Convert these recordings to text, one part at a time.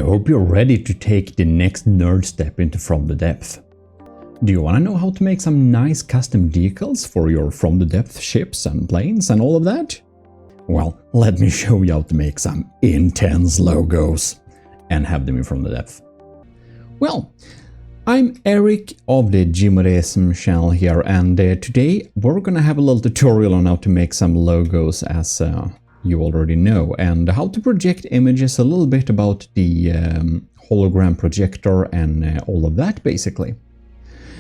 hope you're ready to take the next nerd step into From the Depth. Do you want to know how to make some nice custom decals for your From the Depth ships and planes and all of that? Well, let me show you how to make some intense logos and have them in From the Depth. Well, I'm Eric of the GMODISM channel here, and today we're gonna have a little tutorial on how to make some logos, as you already know, and how to project images, a little bit about the hologram projector and all of that basically.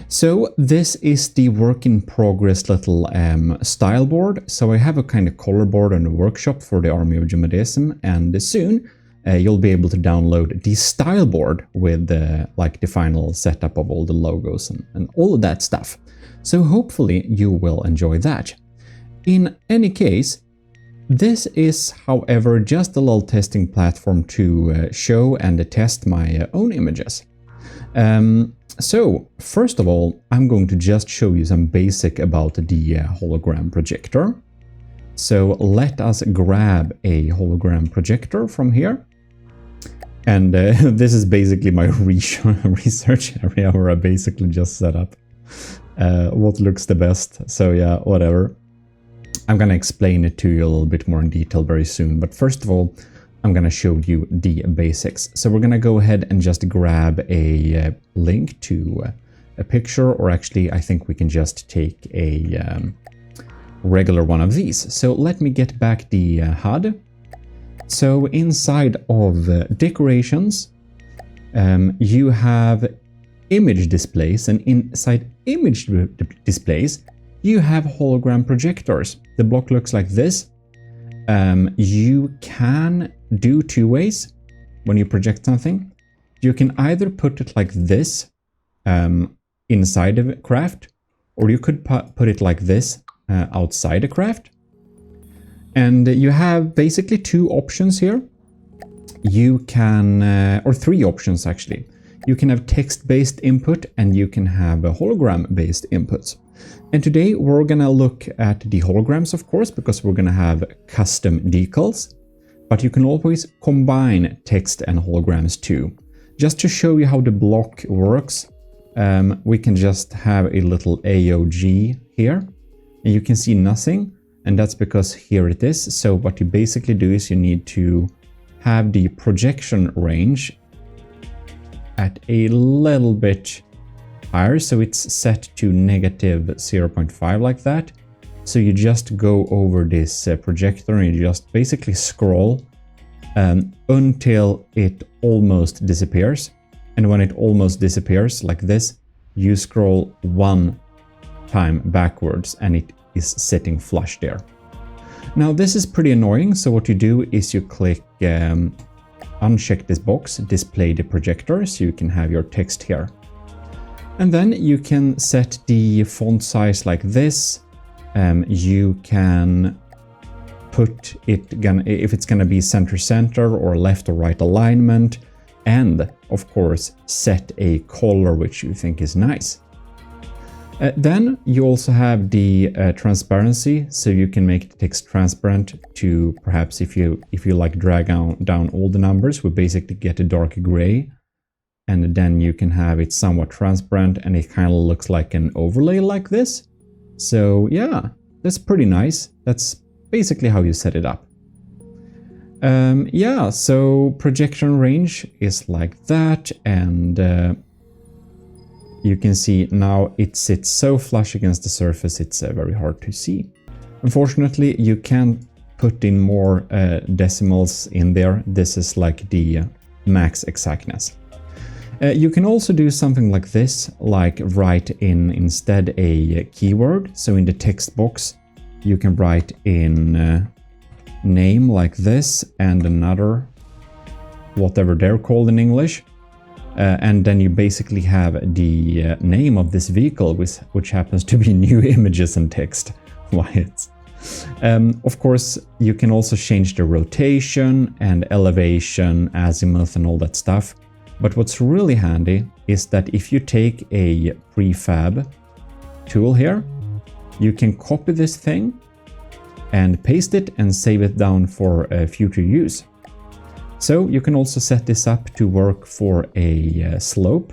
So this is the work in progress little style board. So I have a kind of color board and a workshop for the Army of GMODISM, and soon you'll be able to download the style board with like the final setup of all the logos and all of that stuff. So hopefully you will enjoy that. In any case, this is, however, just a little testing platform to show and test my own images. So first of all, I'm going to just show you some basic about the hologram projector. So let us grab a hologram projector from here. And this is basically my research area where I basically just set up what looks the best. So yeah, whatever. I'm gonna explain it to you a little bit more in detail very soon. But first of all, I'm gonna show you the basics. So we're gonna go ahead and just grab a link to a picture, or actually I think we can just take a regular one of these. So let me get back the HUD. So inside of decorations, you have image displays, and inside image displays, you have hologram projectors. The block looks like this. You can do two ways when you project something. You can either put it like this inside of a craft, or you could put it like this outside a craft. And you have basically two options here. You can, or three options actually. You can have text-based input and you can have hologram-based inputs. And today we're gonna look at the holograms, of course, because we're gonna have custom decals. But you can always combine text and holograms too. Just to show you how the block works, we can just have a little AOG here, and you can see nothing. And that's because here it is. So what you basically do is you need to have the projection range at a little bit higher. So it's set to -0.5 like that. So you just go over this projector and you just basically scroll until it almost disappears. And when it almost disappears like this, you scroll one time backwards and it is sitting flush there. Now this is pretty annoying, so what you do is you click uncheck this box, display the projector, so you can have your text here. And then you can set the font size like this. You can put it, if it's gonna be center or left or right alignment, and of course set a color which you think is nice. Then you also have the transparency, so you can make the text transparent to, perhaps if you like drag down all the numbers, we basically get a dark gray, and then you can have it somewhat transparent and it kind of looks like an overlay like this. So yeah, that's pretty nice. That's basically how you set it up. Yeah, so projection range is like that, and you can see now it sits so flush against the surface, it's very hard to see. Unfortunately, you can't put in more decimals in there. This is like the max exactness. You can also do something like this, like write in instead a keyword. So in the text box, you can write in name like this and another, whatever they're called in English. And then you basically have the name of this vehicle, which happens to be new images and text. Why it's. Of course, you can also change the rotation and elevation, azimuth and all that stuff. But what's really handy is that if you take a prefab tool here, you can copy this thing and paste it and save it down for future use. So you can also set this up to work for a slope.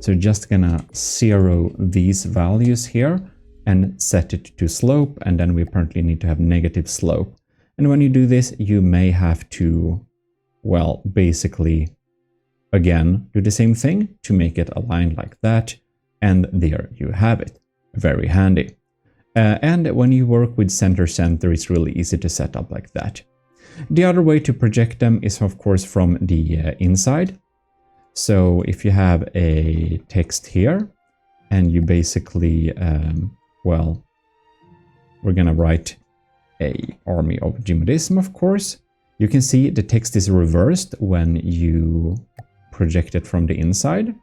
So just gonna zero these values here and set it to slope, and then we apparently need to have negative slope. And when you do this, you may have to, well, basically, again, do the same thing to make it aligned like that. And there you have it. Very handy. And when you work with center, it's really easy to set up like that. The other way to project them is, of course, from the inside. So if you have a text here, and you basically, well, we're gonna write a army of GMODISM, of course. You can see the text is reversed when you project it from the inside.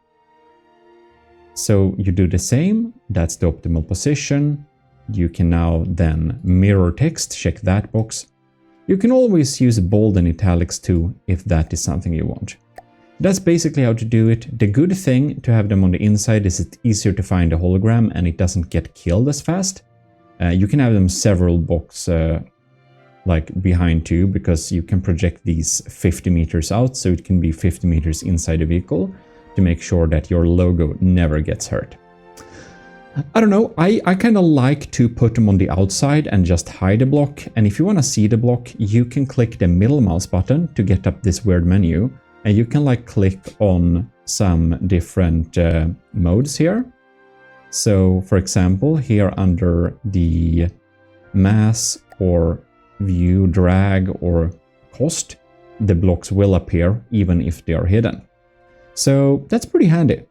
So you do the same, that's the optimal position. You can now then mirror text, check that box. You can always use bold and italics too, if that is something you want. That's basically how to do it. The good thing to have them on the inside is it's easier to find a hologram and it doesn't get killed as fast. You can have them several blocks like behind too, because you can project these 50 meters out, so it can be 50 meters inside the vehicle to make sure that your logo never gets hurt. I don't know, I kind of like to put them on the outside and just hide the block, and if you want to see the block, you can click the middle mouse button to get up this weird menu, and you can like click on some different modes here. So for example, here under the mass or view, drag or cost, the blocks will appear even if they are hidden. So that's pretty handy.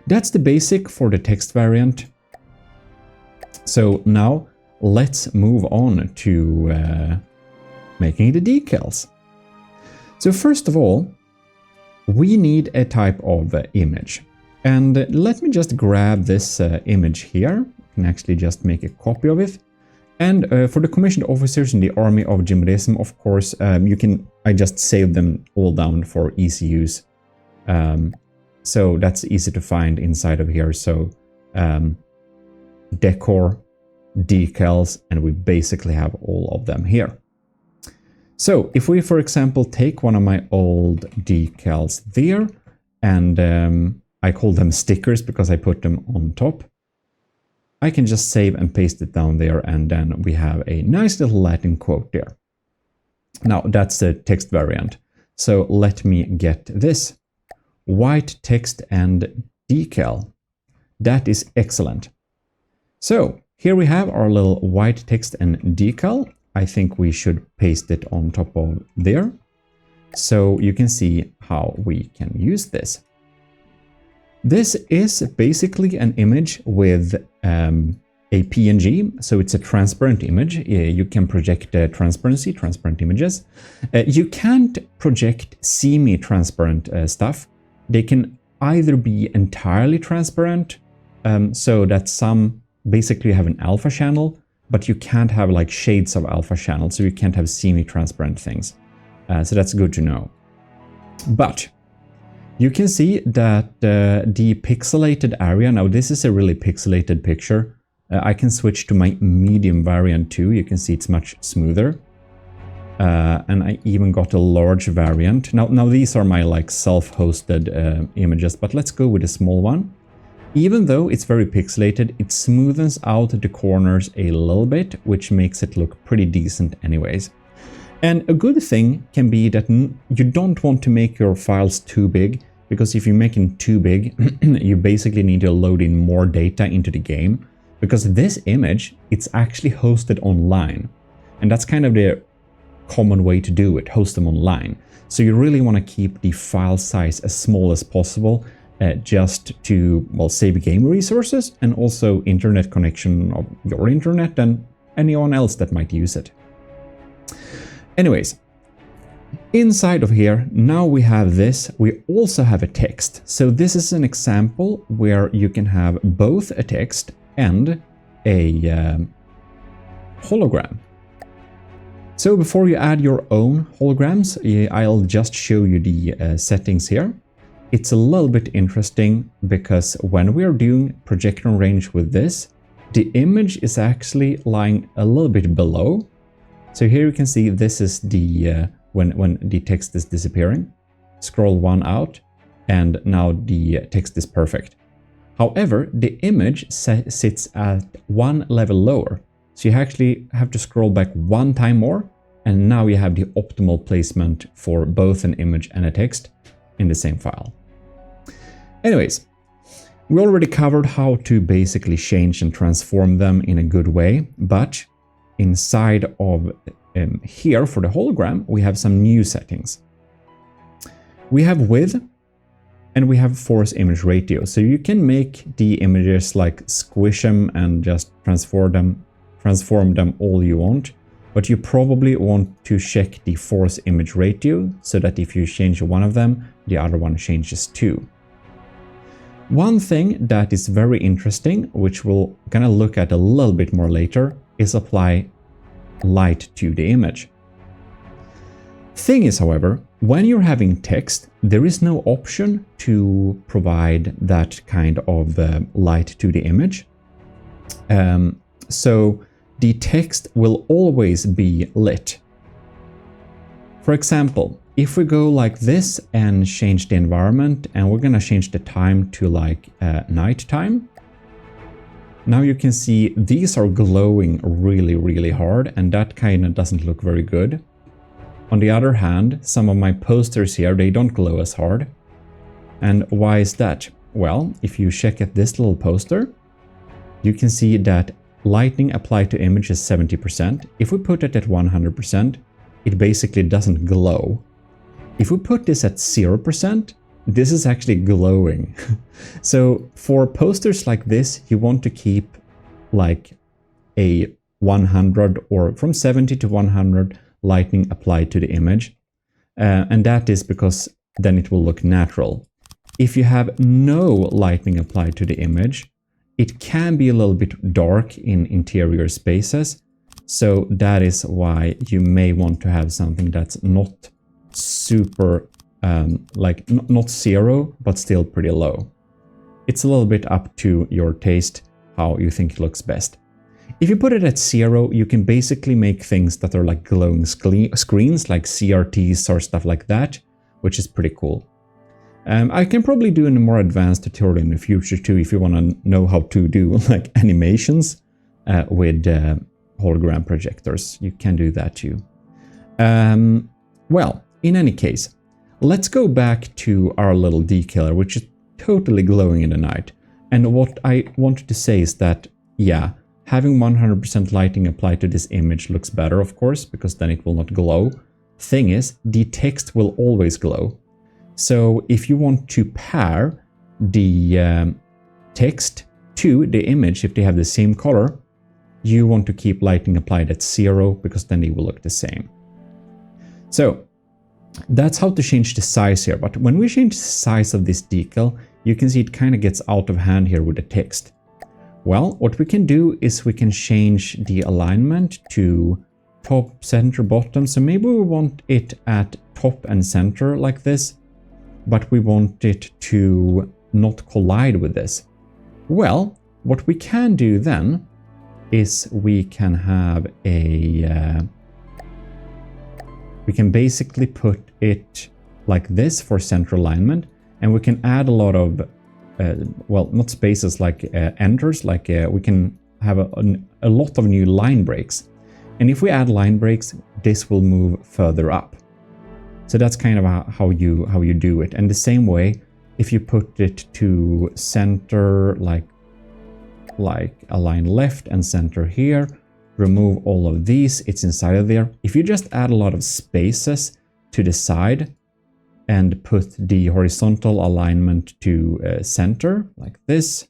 That's the basic for the text variant. So now let's move on to making the decals. So first of all, we need a type of image. And let me just grab this image here. I can actually just make a copy of it. And for the commissioned officers in the army of GMODISM, of course, I just saved them all down for easy use. So that's easy to find inside of here. So decor, decals, and we basically have all of them here. So if we, for example, take one of my old decals there, and I call them stickers because I put them on top, I can just save and paste it down there, and then we have a nice little Latin quote there. Now that's the text variant. So let me get this. White text and decal. That is excellent. So here we have our little white text and decal. I think we should paste it on top of there. So you can see how we can use this. This is basically an image with a PNG, so it's a transparent image. You can project transparent images. You can't project semi-transparent stuff. They can either be entirely transparent, so that some basically have an alpha channel, but you can't have like shades of alpha channel, so you can't have semi-transparent things. So that's good to know. But you can see that the pixelated area, now this is a really pixelated picture. I can switch to my medium variant too. You can see it's much smoother. And I even got a large variant. Now these are my like self-hosted images, but let's go with a small one. Even though it's very pixelated, it smoothens out the corners a little bit, which makes it look pretty decent anyways. And a good thing can be that you don't want to make your files too big, because if you make them too big, you basically need to load in more data into the game, because this image, it's actually hosted online. And that's kind of the common way to do it, host them online. So you really want to keep the file size as small as possible, just to, well, save game resources and also internet connection of your internet and anyone else that might use it. Anyways, inside of here, now we have this. We also have a text. So this is an example where you can have both a text and a hologram. So before you add your own holograms, I'll just show you the settings here. It's a little bit interesting because when we are doing projector range with this, the image is actually lying a little bit below. So here you can see this is the when the text is disappearing. Scroll one out, and now the text is perfect. However, the image sits at one level lower, so you actually have to scroll back one time more, and now you have the optimal placement for both an image and a text in the same file. Anyways, we already covered how to basically change and transform them in a good way, but inside of here for the hologram, we have some new settings. We have width and we have force image ratio. So you can make the images like squish them and just transform them all you want, but you probably want to check the force image ratio so that if you change one of them, the other one changes too. One thing that is very interesting, which we're gonna look at a little bit more later, is apply light to the image. Thing is, however, when you're having text, there is no option to provide that kind of light to the image. So the text will always be lit. For example, if we go like this and change the environment, and we're gonna change the time to like night time. Now you can see these are glowing really, really hard, and that kind of doesn't look very good. On the other hand, some of my posters here, they don't glow as hard. And why is that? Well, if you check at this little poster, you can see that lighting applied to image is 70%. If we put it at 100%, it basically doesn't glow. If we put this at 0%, this is actually glowing. So for posters like this, you want to keep like a 100 or from 70 to 100 lighting applied to the image. And that is because then it will look natural. If you have no lighting applied to the image, it can be a little bit dark in interior spaces. So that is why you may want to have something that's not super, like not zero, but still pretty low. It's a little bit up to your taste, how you think it looks best. If you put it at 0, you can basically make things that are like glowing screens, like CRTs or stuff like that, which is pretty cool. I can probably do a more advanced tutorial in the future too, if you want to know how to do like animations with hologram projectors. You can do that too. Well, in any case, let's go back to our little decaler, which is totally glowing in the night. And what I wanted to say is that, yeah, having 100% lighting applied to this image looks better, of course, because then it will not glow. Thing is, the text will always glow. So if you want to pair the text to the image, if they have the same color, you want to keep lighting applied at 0, because then they will look the same. So that's how to change the size here. But when we change the size of this decal, you can see it kind of gets out of hand here with the text. Well, what we can do is we can change the alignment to top, center, bottom. So maybe we want it at top and center like this, but we want it to not collide with this. Well, what we can do then is we can have a... we can basically put it like this for center alignment, and we can add a lot of well, not spaces like enters, like we can have a lot of new line breaks. And if we add line breaks, this will move further up. So that's kind of how you do it. And the same way, if you put it to center, like align left and center here, remove all of these, it's inside of there. If you just add a lot of spaces to the side, and put the horizontal alignment to center like this,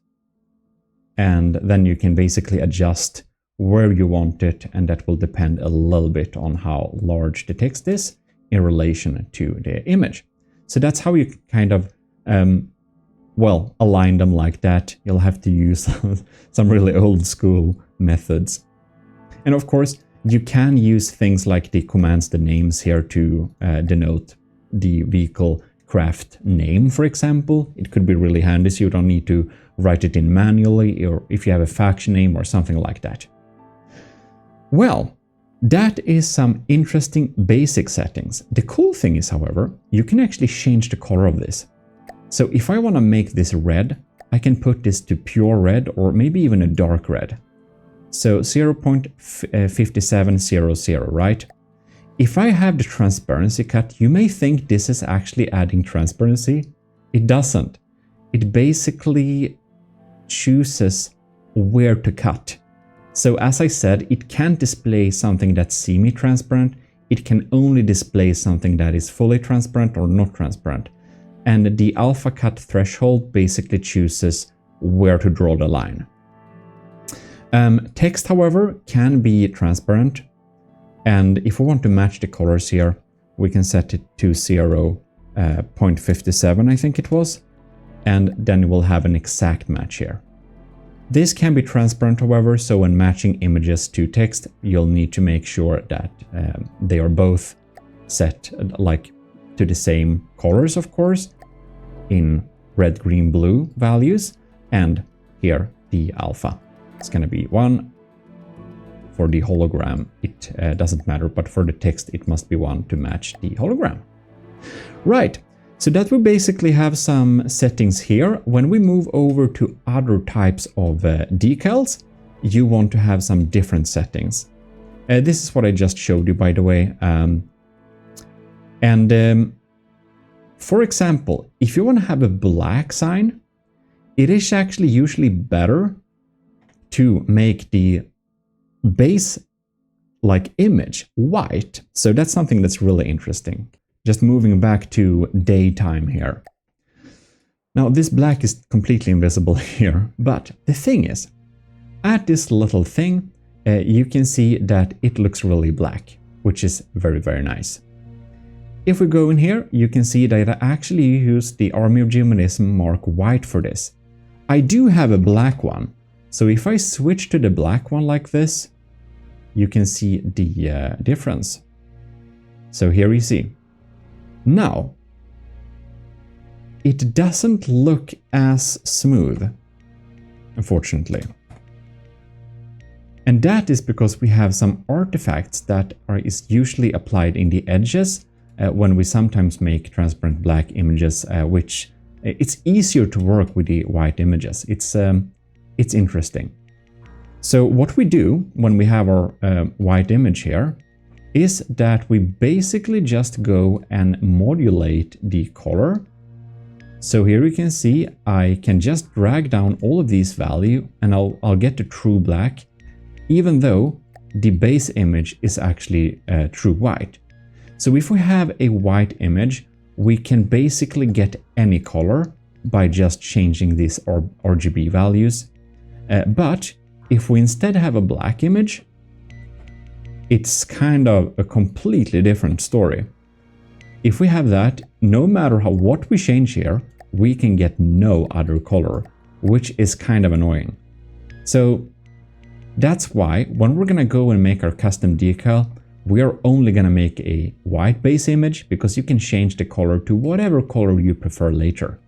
and then you can basically adjust where you want it, and that will depend a little bit on how large the text is in relation to the image. So that's how you kind of well, align them like that. You'll have to use some really old school methods. And of course, you can use things like the commands, the names here to denote the vehicle craft name, for example. It could be really handy, so you don't need to write it in manually, or if you have a faction name or something like that. Well, That is some interesting basic settings. The cool thing is, however, you can actually change the color of this. So if I want to make this red, I can put this to pure red or maybe even a dark red. So 0.5700, right? If I have the transparency cut, you may think this is actually adding transparency. It doesn't. It basically chooses where to cut. So as I said, it can't display something that's semi-transparent. It can only display something that is fully transparent or not transparent. And the alpha cut threshold basically chooses where to draw the line. Text, however, can be transparent. And if we want to match the colors here, we can set it to 0.57, I think it was. And then we'll have an exact match here. This can be transparent, however, so when matching images to text, you'll need to make sure that they are both set like to the same colors, of course, in red, green, blue values, and here the alpha. It's going to be 1. For the hologram, it doesn't matter, but for the text, it must be 1 to match the hologram. Right. So that we basically have some settings here. When we move over to other types of decals, you want to have some different settings. This is what I just showed you, by the way. For example, if you want to have a black sign, it is actually usually better to make the base image white. So that's something that's really interesting. Just moving back to daytime here. Now this black is completely invisible here, but the thing is, at this little thing, you can see that it looks really black, which is very, very nice. If we go in here, you can see that I actually used the Army of GMODISM Mark White for this. I do have a black one, so if I switch to the black one like this, you can see the difference. So here you see. Now, it doesn't look as smooth, unfortunately. And that is because we have some artifacts that is usually applied in the edges when we sometimes make transparent black images, which it's easier to work with the white images. It's interesting. So what we do when we have our white image here is that we basically just go and modulate the color. So here you can see I can just drag down all of these values and I'll get the true black, even though the base image is actually true white. So if we have a white image, we can basically get any color by just changing these RGB values. But if we instead have a black image, it's kind of a completely different story. If we have that, no matter what we change here, we can get no other color, which is kind of annoying. So that's why when we're gonna go and make our custom decal, we are only gonna make a white base image, because you can change the color to whatever color you prefer later.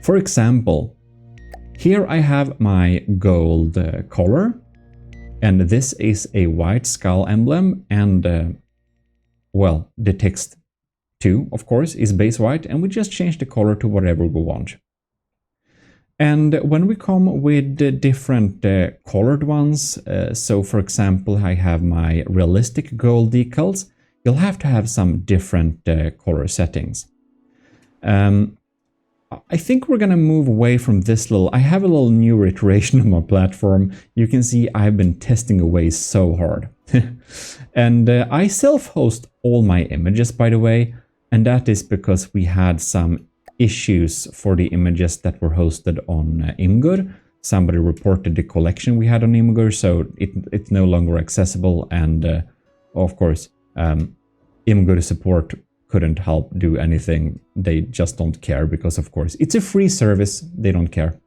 For example, here I have my gold color. And this is a white skull emblem, and well, the text too, of course, is base white, and we just change the color to whatever we want. And when we come with the different colored ones, so for example, I have my realistic gold decals, you'll have to have some different color settings. I think we're gonna move away from this I have a little newer iteration of my platform. You can see I've been testing away so hard. And I self-host all my images, by the way, and that is because we had some issues for the images that were hosted on Imgur. Somebody reported the collection we had on Imgur, so it's no longer accessible, and of course, Imgur support couldn't help do anything. They just don't care because, of course, it's a free service. They don't care.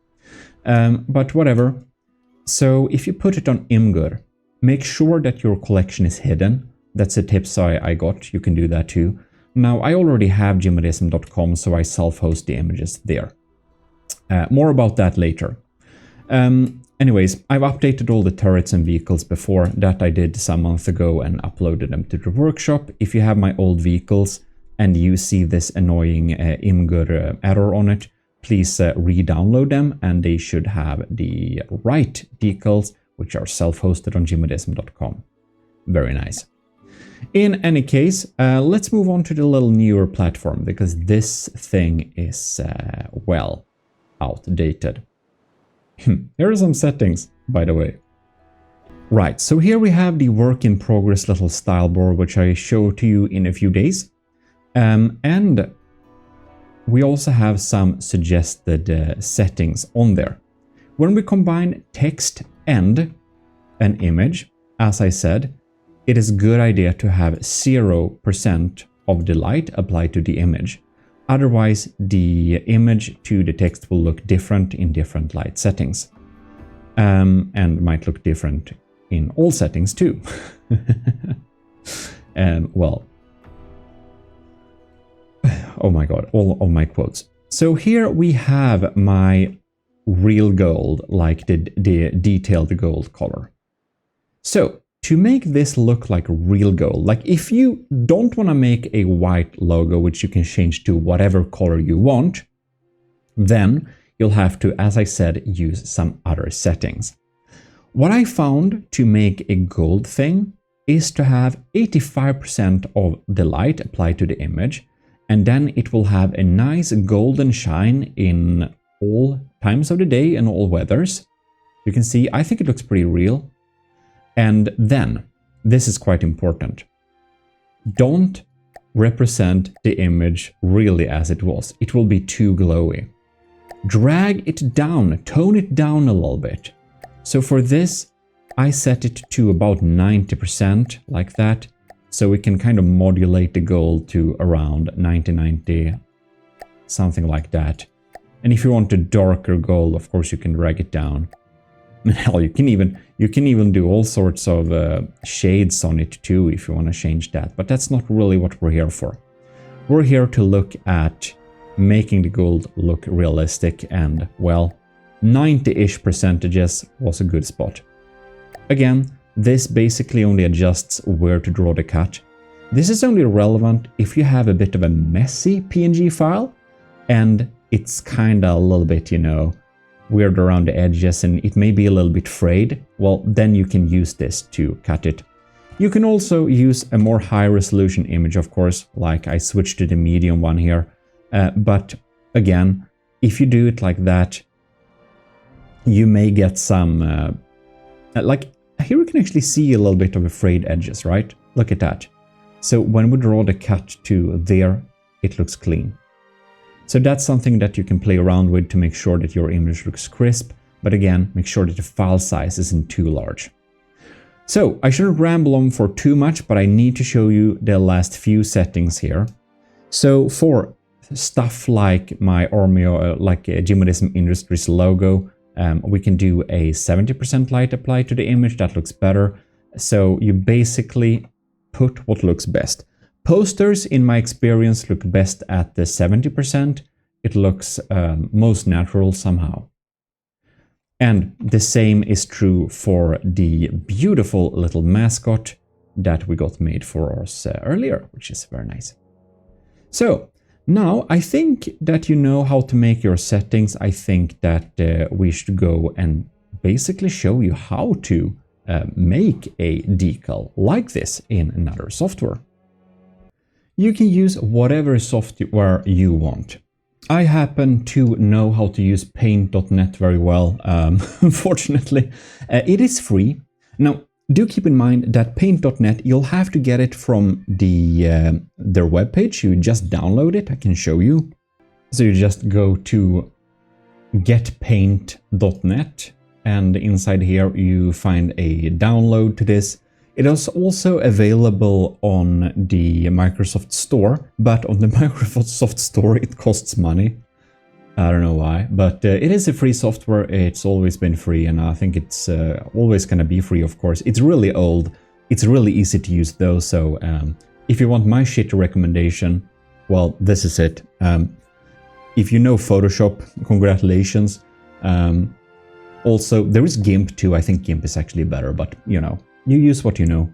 But whatever. So if you put it on Imgur, make sure that your collection is hidden. That's a tip I got. You can do that too. Now, I already have GMODISM.com, so I self-host the images there. More about that later. Anyways, I've updated all the turrets and vehicles before. That I did some months ago and uploaded them to the workshop. If you have my old vehicles and you see this annoying Imgur error on it, please re-download them, and they should have the right decals, which are self-hosted on GMODISM.com. Very nice. In any case, let's move on to the little newer platform, because this thing is, well, outdated. Here are some settings, by the way. Right, so here we have the work in progress little style board, which I show to you in a few days. And we also have some suggested settings on there. When we combine text and an image, as I said, it is a good idea to have 0% of the light applied to the image. Otherwise, the image to the text will look different in different light settings. And might look different in all settings too. Well, oh my god, all of my quotes. So here we have my real gold, like the detailed gold color. So to make this look like real gold, like if you don't want to make a white logo, which you can change to whatever color you want, then you'll have to, as I said, use some other settings. What I found to make a gold thing is to have 85% of the light applied to the image, and then it will have a nice golden shine in all times of the day and all weathers. You can see, I think it looks pretty real. And then, this is quite important, don't represent the image really as it was. It will be too glowy. Drag it down, tone it down a little bit. So for this, I set it to about 90%, like that, so we can kind of modulate the gold to around 90, something like that. And if you want a darker gold, of course you can drag it down. And hell, you can even do all sorts of shades on it too if you want to change that. But that's not really what we're here for. We're here to look at making the gold look realistic, and well, 90-ish percentages was a good spot. Again, this basically only adjusts where to draw the cut. This is only relevant if you have a bit of a messy PNG file and it's kinda a little bit, you know, weird around the edges and it may be a little bit frayed. Well, then you can use this to cut it. You can also use a more high resolution image, of course, like I switched to the medium one here. But again, if you do it like that, you may get some, like here we can actually see a little bit of the frayed edges, right? Look at that. So when we draw the cut to there, it looks clean. So that's something that you can play around with to make sure that your image looks crisp. But again, make sure that the file size isn't too large. So I shouldn't ramble on for too much, but I need to show you the last few settings here. So for stuff like my Ormeo, like GMODISM Industries logo, we can do a 70% light applied to the image. That looks better. So you basically put what looks best. Posters, in my experience, look best at the 70%. It looks most natural somehow. And the same is true for the beautiful little mascot that we got made for us earlier, which is very nice. So now I think that you know how to make your settings. I think that we should go and basically show you how to make a decal like this in another software. You can use whatever software you want. I happen to know how to use paint.net very well, unfortunately. It is free. Now, do keep in mind that paint.net, you'll have to get it from their webpage. You just download it, I can show you. So you just go to getpaint.net, and inside here you find a download to this. It is also available on the Microsoft Store, but on the Microsoft Store it costs money. I don't know why, but it is a free software. It's always been free, and I think it's always gonna be free, of course. It's really old. It's really easy to use though, so if you want my shit recommendation, well, this is it. If you know Photoshop, congratulations. Also, there is GIMP too. I think GIMP is actually better, but you know, you use what you know.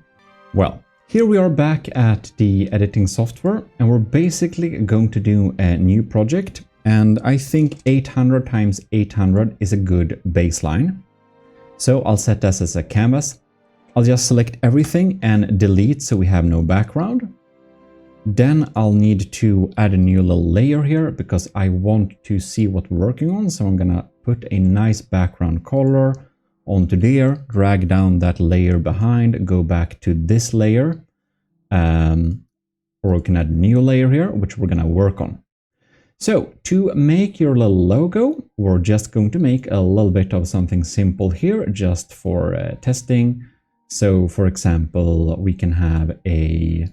Well, here we are back at the editing software, and we're basically going to do a new project. And I think 800 times 800 is a good baseline. So I'll set this as a canvas. I'll just select everything and delete so we have no background. Then I'll need to add a new little layer here because I want to see what we're working on. So I'm gonna put a nice background color onto there, drag down that layer behind, go back to this layer, or we can add a new layer here, which we're gonna work on. So to make your little logo, we're just going to make a little bit of something simple here just for testing. So for example, we can have a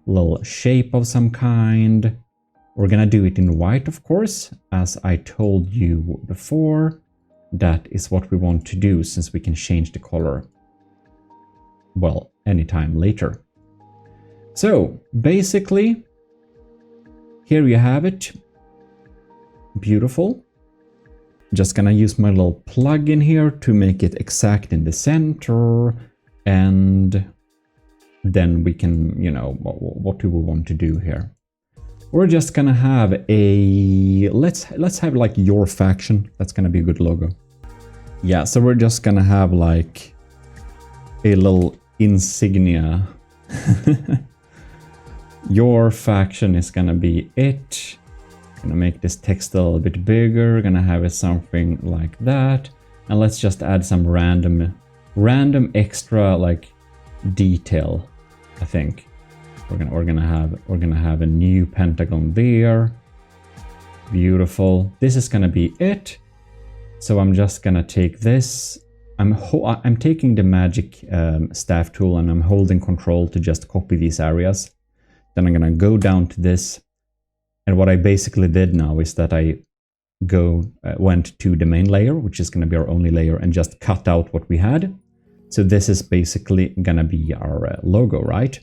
little shape of some kind. We're gonna do it in white, of course, as I told you before. That is what we want to do since we can change the color, well, anytime later. So basically, here you have it. Beautiful. Just gonna use my little plugin here to make it exact in the center, and then we can, you know, what do we want to do here? We're just gonna have a, let's have like your faction. That's gonna be a good logo. Yeah, so we're just gonna have like a little insignia. Your faction is gonna be it. Gonna make this text a little bit bigger. Gonna have it something like that. And let's just add some random extra like detail. I think we're gonna have a new pentagon there. Beautiful. This is gonna be it. So I'm just gonna take this. I'm taking the magic staff tool and I'm holding control to just copy these areas. Then I'm gonna go down to this. And what I basically did now is that I went to the main layer, which is gonna be our only layer, and just cut out what we had. So this is basically gonna be our logo, right?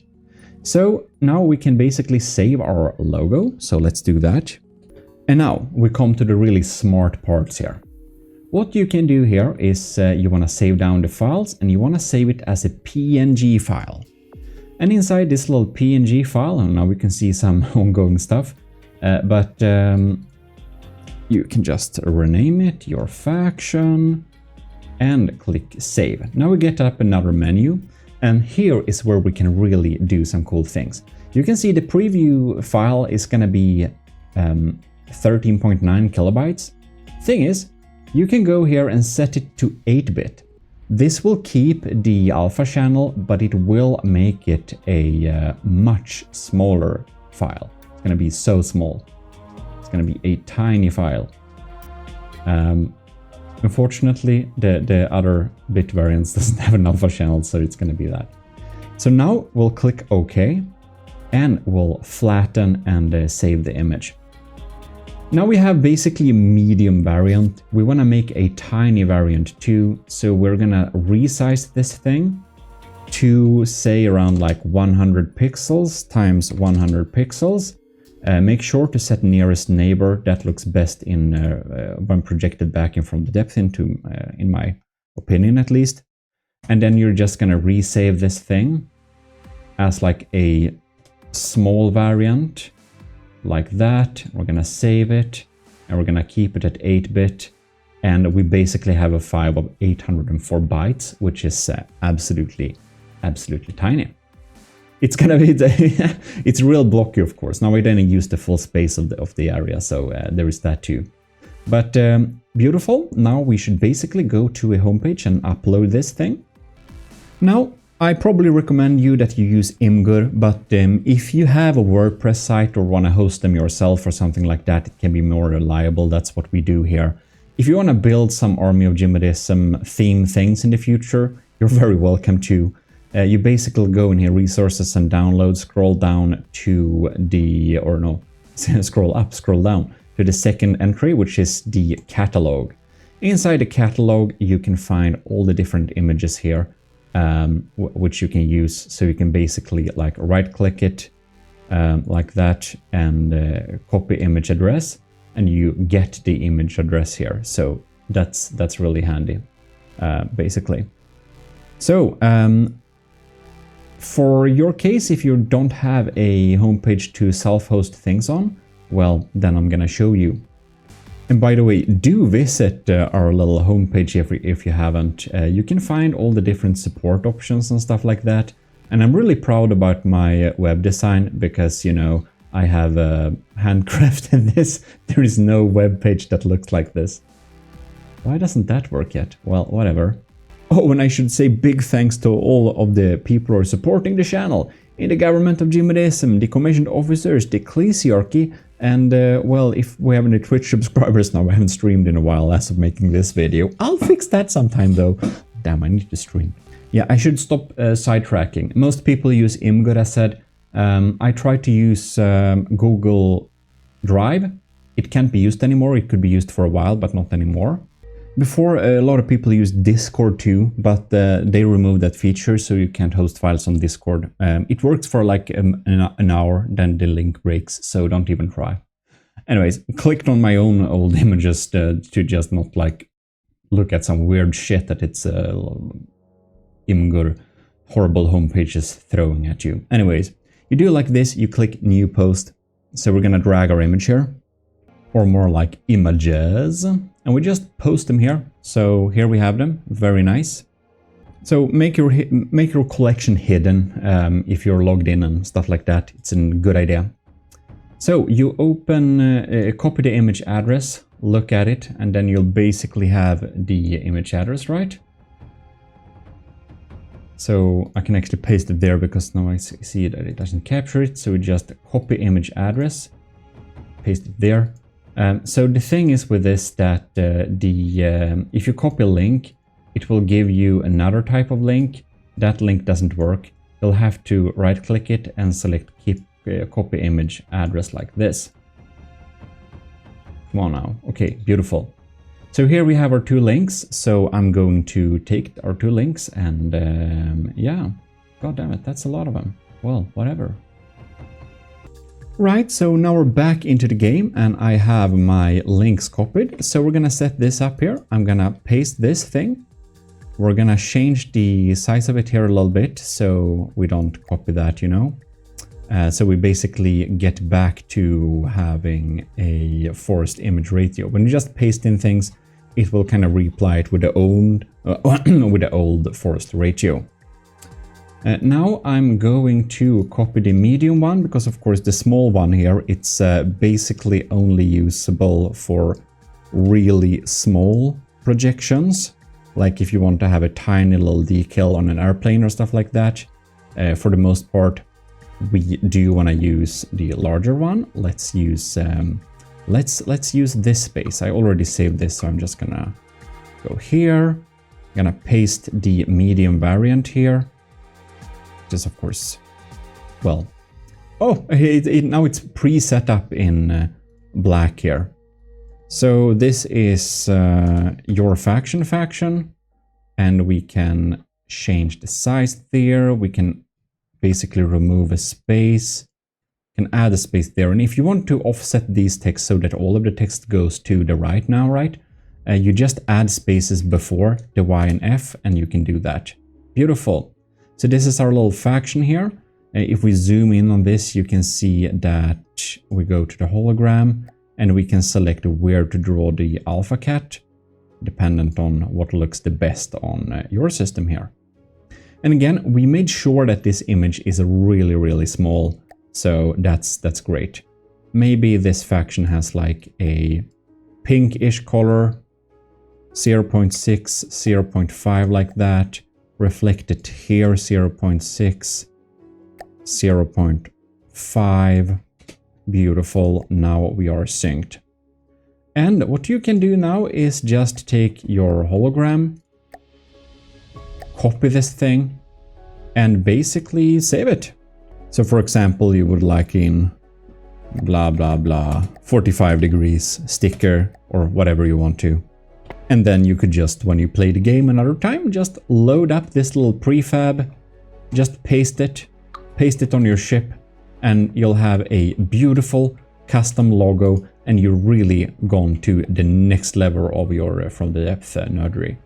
So now we can basically save our logo. So let's do that. And now we come to the really smart parts here. What you can do here is you want to save down the files and you want to save it as a PNG file. And inside this little PNG file, and now we can see some ongoing stuff, but you can just rename it, your faction, and click save. Now we get up another menu, and here is where we can really do some cool things. You can see the preview file is going to be 13.9 kilobytes. Thing is, you can go here and set it to 8-bit. This will keep the alpha channel, but it will make it a much smaller file. It's going to be so small. It's going to be a tiny file. Unfortunately, the other bit variants doesn't have an alpha channel, so it's going to be that. So now we'll click OK, and we'll flatten and save the image. Now we have basically a medium variant. We want to make a tiny variant too, so we're gonna resize this thing to say around like 100 pixels times 100 pixels. Make sure to set nearest neighbor. That looks best in when projected back in from the depth into, in my opinion at least. And then you're just gonna resave this thing as like a small variant. Like that. We're gonna save it and we're gonna keep it at 8-bit, and we basically have a file of 804 bytes, which is absolutely tiny. It's gonna be it's real blocky, of course. Now we didn't use the full space of the area, so there is that too. But beautiful. Now we should basically go to a homepage and upload this thing. Now I probably recommend you that you use Imgur, but if you have a WordPress site or want to host them yourself or something like that, it can be more reliable. That's what we do here. If you want to build some Army of GMODISM theme things in the future, you're very welcome to. You basically go in here, resources and download, scroll down to the, or no, scroll down to the second entry, which is the catalog. Inside the catalog, you can find all the different images here. Which you can use, so you can basically like right click it like that and copy image address, and you get the image address here. So that's really handy. basically. So, for your case, if you don't have a homepage to self-host things on, well, then I'm gonna show you. And by the way, do visit our little homepage if you haven't. You can find all the different support options and stuff like that. And I'm really proud about my web design because, you know, I have handcrafted this. There is no web page that looks like this. Why doesn't that work yet? Well, whatever. Oh, and I should say big thanks to all of the people who are supporting the channel. In the government of GMODISM, the commissioned officers, the ecclesiarchy, and, well, if we have any Twitch subscribers now, I haven't streamed in a while as of making this video. I'll fix that sometime, though. Damn, I need to stream. Yeah, I should stop sidetracking. Most people use Imgur, as said. I tried to use Google Drive. It can't be used anymore. It could be used for a while, but not anymore. Before, a lot of people used Discord too, but they removed that feature, so you can't host files on Discord. It works for like an hour, then the link breaks, so don't even try. Anyways, clicked on my own old images to just not like look at some weird shit that it's Imgur horrible homepages throwing at you. Anyways, you do like this, you click new post. So we're gonna drag our image here, or more like images, and we just post them here. So here we have them, very nice. So make your collection hidden if you're logged in and stuff like that. It's a good idea. So you open, copy the image address, look at it, and then you'll basically have the image address, right? So I can actually paste it there because now I see that it doesn't capture it. So we just copy image address, paste it there. So the thing is with this that if you copy a link, it will give you another type of link. That link doesn't work. You'll have to right click it and select keep copy image address like this. Come on now. Okay, beautiful. So here we have our two links. So I'm going to take our two links and yeah, god damn it, that's a lot of them. Well, whatever. Right, so now we're back into the game and I have my links copied. So we're gonna set this up here. I'm gonna paste this thing. We're gonna change the size of it here a little bit so we don't copy that, you know. So we basically get back to having a forced image ratio. When you just paste in things, it will kind of reply it with the old forced ratio. Now I'm going to copy the medium one because of course the small one here, it's basically only usable for really small projections. Like if you want to have a tiny little decal on an airplane or stuff like that. For the most part, we do want to use the larger one. Let's use let's use this space. I already saved this, so I'm just gonna go here. I'm gonna paste the medium variant here. Just of course, well, oh, now it's pre-set up in black here. So this is your faction, and we can change the size there. We can basically remove a space, can add a space there. And if you want to offset these texts so that all of the text goes to the right now, right? You just add spaces before the Y and F, and you can do that. Beautiful. So this is our little faction here. If we zoom in on this, you can see that we go to the hologram and we can select where to draw the alpha cat, dependent on what looks the best on your system here. And again, we made sure that this image is really, really small. So that's great. Maybe this faction has like a pinkish color, 0.6, 0.5 like that. Reflected here, 0.6, 0.5. Beautiful. Now we are synced. And what you can do now is just take your hologram, copy this thing, and basically save it. So for example, you would like in blah blah blah 45 degrees sticker or whatever you want to. And then you could just, when you play the game another time, just load up this little prefab, just paste it on your ship, and you'll have a beautiful custom logo, and you're really gone to the next level of your From the Depth nerdery.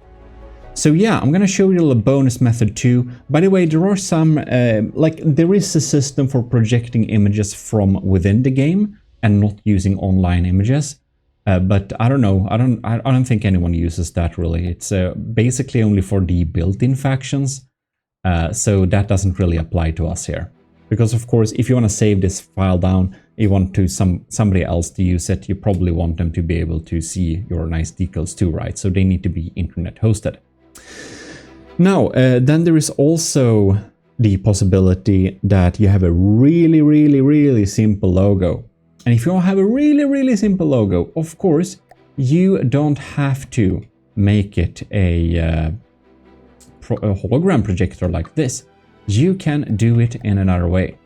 So yeah, I'm gonna show you a bonus method too. By the way, there are some, there is a system for projecting images from within the game and not using online images. But I don't know, I don't think anyone uses that really. It's basically only for the built-in factions. So that doesn't really apply to us here. Because of course, if you want to save this file down, you want to somebody else to use it, you probably want them to be able to see your nice decals too, right? So they need to be internet hosted. Now, then there is also the possibility that you have a really simple logo. And if you have a really simple logo, of course, you don't have to make it a hologram projector like this. You can do it in another way.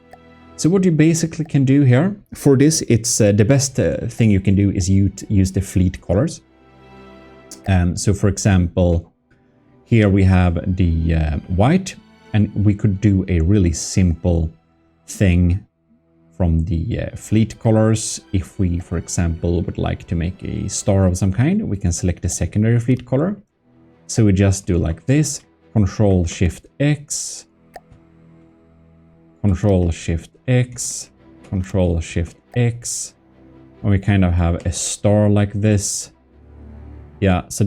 So what you basically can do here, for this, it's the best thing you can do is use the fleet colors. So for example, here we have the white, and we could do a really simple thing from the fleet colors. If we, for example, would like to make a star of some kind, we can select the secondary fleet color. So we just do like this, Control-Shift-X, Control-Shift-X, Control-Shift-X, and we kind of have a star like this. Yeah, so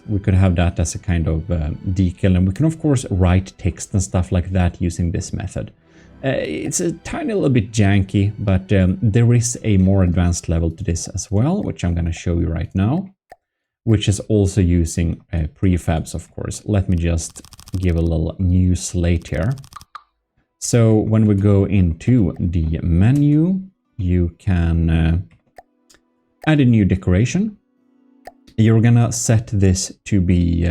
we could have that as a kind of decal, and we can of course write text and stuff like that using this method. It's a tiny little bit janky, but there is a more advanced level to this as well, which I'm going to show you right now, which is also using prefabs, of course. Let me just give a little new slate here. So when we go into the menu, you can add a new decoration. You're gonna set this to be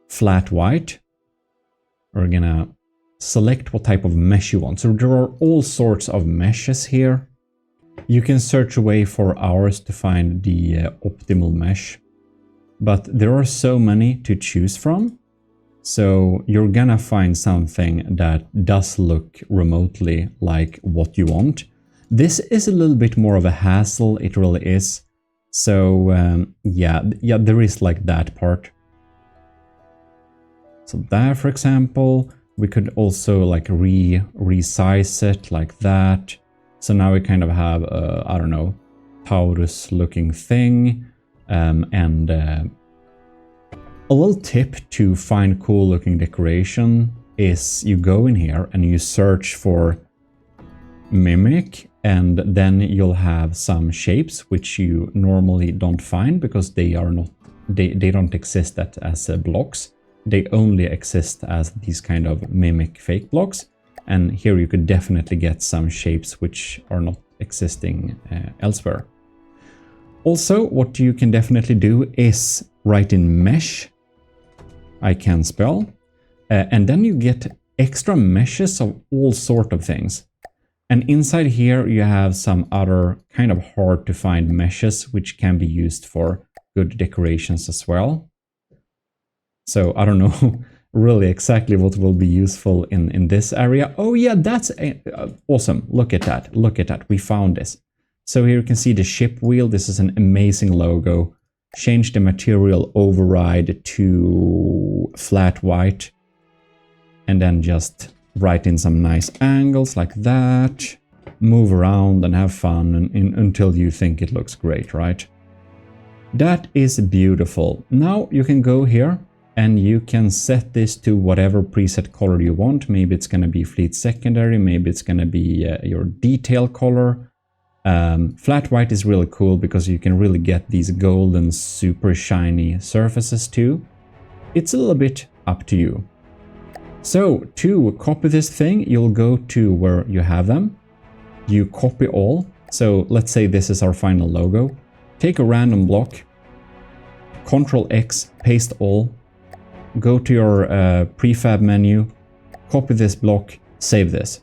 flat white. We're gonna select what type of mesh you want. So there are all sorts of meshes here. You can search away for hours to find the optimal mesh, but there are so many to choose from. So you're gonna find something that does look remotely like what you want. This is a little bit more of a hassle, it really is. So yeah, there is like that part. So there, for example, we could also like resize it like that. So now we kind of have I don't know, Taurus looking thing. And a little tip to find cool looking decoration is you go in here and you search for mimic, and then you'll have some shapes which you normally don't find because they are not, they don't exist as blocks. They only exist as these kind of mimic fake blocks. And here you could definitely get some shapes which are not existing elsewhere. Also, what you can definitely do is write in mesh, I can spell, and then you get extra meshes of all sort of things. And inside here you have some other kind of hard to find meshes which can be used for good decorations as well. So I don't know really exactly what will be useful in this area. Oh yeah, that's awesome. Look at that. Look at that. We found this. So here you can see the ship wheel. This is an amazing logo. Change the material override to flat white. And then just write in some nice angles like that. Move around and have fun until you think it looks great, right? That is beautiful. Now you can go here and you can set this to whatever preset color you want. Maybe it's going to be fleet secondary, maybe it's going to be your detail color. Flat white is really cool because you can really get these golden super shiny surfaces too. It's a little bit up to you. So to copy this thing, you'll go to where you have them. You copy all. So let's say this is our final logo. Take a random block, Ctrl X, paste all. Go to your prefab menu, copy this block, save this.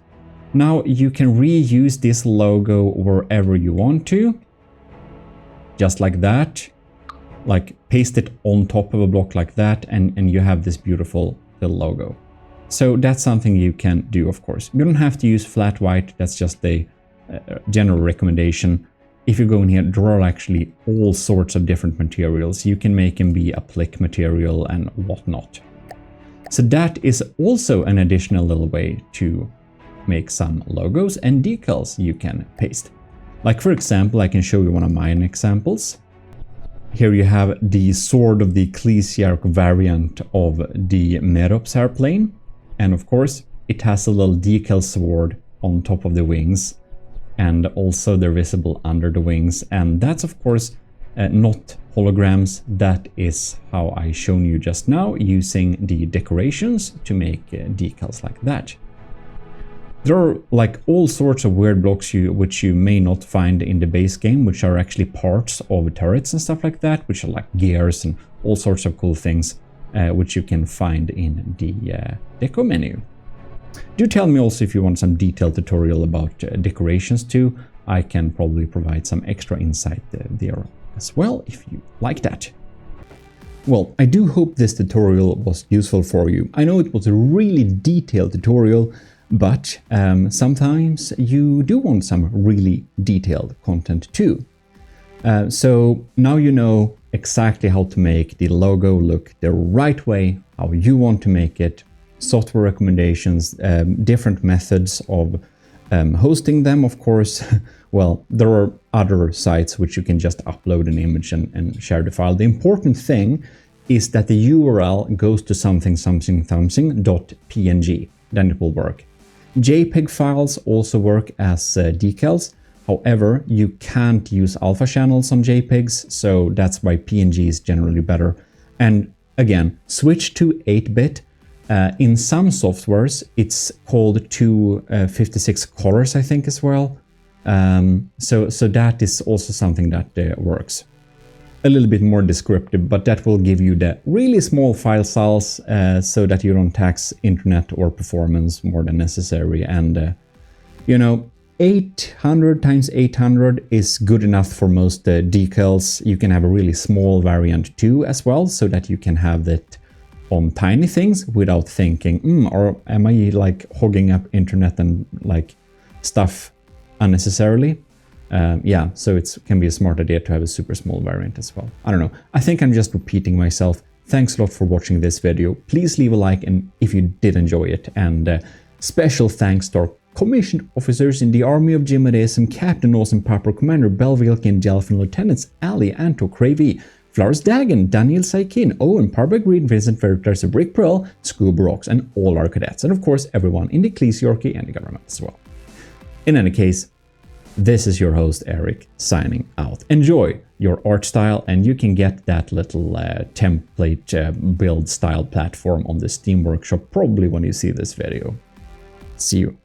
Now you can reuse this logo wherever you want to, just like that. Like paste it on top of a block like that, and you have this beautiful little logo. So that's something you can do, of course. You don't have to use flat white, that's just a general recommendation. if you go in here, there are actually all sorts of different materials. You can make them be a plick material and whatnot. So that is also an additional little way to make some logos and decals you can paste. Like for example, I can show you one of mine examples. Here you have the sword of the ECCLESIARCHY variant of the Merops airplane. And of course, it has a little decal sword on top of the wings. And also they're visible under the wings. And that's of course not holograms. That is how I shown you just now, using the decorations to make decals like that. There are like all sorts of weird blocks which you may not find in the base game, which are actually parts of turrets and stuff like that, which are like gears and all sorts of cool things, which you can find in the deco menu. Do tell me also if you want some detailed tutorial about decorations too. I can probably provide some extra insight there as well, if you like that. Well, I do hope this tutorial was useful for you. I know it was a really detailed tutorial, but sometimes you do want some really detailed content too. So now you know exactly how to make the logo look the right way, how you want to make it, software recommendations, different methods of hosting them, of course. Well, there are other sites which you can just upload an image and share the file. The important thing is that the URL goes to something.png, then it will work. JPEG files also work as decals. However, you can't use alpha channels on JPEGs, so that's why PNG is generally better. And again, switch to 8-bit. In some softwares, it's called 256 colors, I think, as well. So that is also something that works. A little bit more descriptive, but that will give you the really small file size so that you don't tax internet or performance more than necessary. And you know, 800 times 800 is good enough for most decals. You can have a really small variant too as well, so that you can have that on tiny things without thinking, or am I like hogging up internet and like stuff unnecessarily? Yeah, so it can be a smart idea to have a super small variant as well. I don't know. I think I'm just repeating myself. Thanks a lot for watching this video. Please leave a like and if you did enjoy it. And special thanks to our commissioned officers in the Army of GMODISM, Captain Awesome Pepper, Commander Belvilkin, Delphin, Lieutenants Ali, Anto, Cravey, Flowers Dagon, Daniel Saikin, Owen, Parberg Green, Vincent Veritas, Brick Pearl, Scuba Rocks, and all our cadets. And of course, everyone in the ECCLESIARCHY and the government as well. In any case, this is your host, Eric, signing out. Enjoy your art style, and you can get that little template build style platform on the Steam Workshop probably when you see this video. See you.